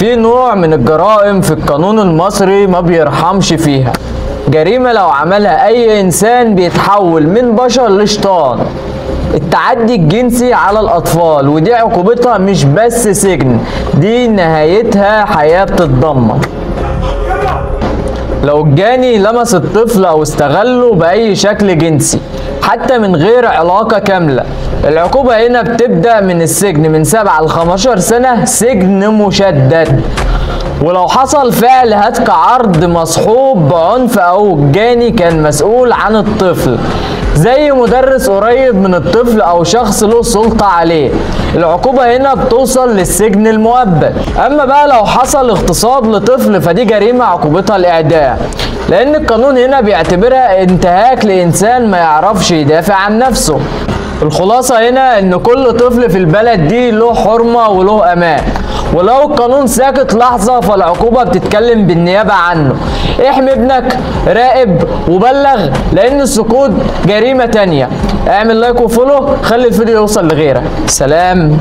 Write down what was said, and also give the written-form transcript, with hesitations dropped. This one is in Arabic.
في نوع من الجرائم في القانون المصري ما بيرحمش فيها. جريمة لو عملها أي إنسان بيتحول من بشر لشيطان. التعدي الجنسي على الأطفال، ودي عقوبتها مش بس سجن، دي نهايتها حياة بتتدمر. لو الجاني لمس الطفل أو استغله بأي شكل جنسي حتى من غير علاقة كاملة، العقوبة هنا بتبدأ من السجن من 7 ل 15 سنة سجن مشدد. ولو حصل فعل هتك عرض مصحوب بعنف أو الجاني كان مسؤول عن الطفل زي مدرس قريب من الطفل أو شخص له سلطة عليه، العقوبة هنا بتوصل للسجن المؤبد. أما بقى لو حصل اغتصاب لطفل فدي جريمة عقوبتها الإعدام، لأن القانون هنا بيعتبرها انتهاك لإنسان ما يعرفش يدافع عن نفسه. الخلاصة هنا إن كل طفل في البلد دي له حرمة وله أمان، ولو القانون ساكت لحظة فالعقوبة بتتكلم بالنيابة عنه. احمي ابنك، راقب وبلغ، لأن السكوت جريمة تانية. اعمل لايك وفولو، خلي الفيديو يوصل لغيرك. سلام.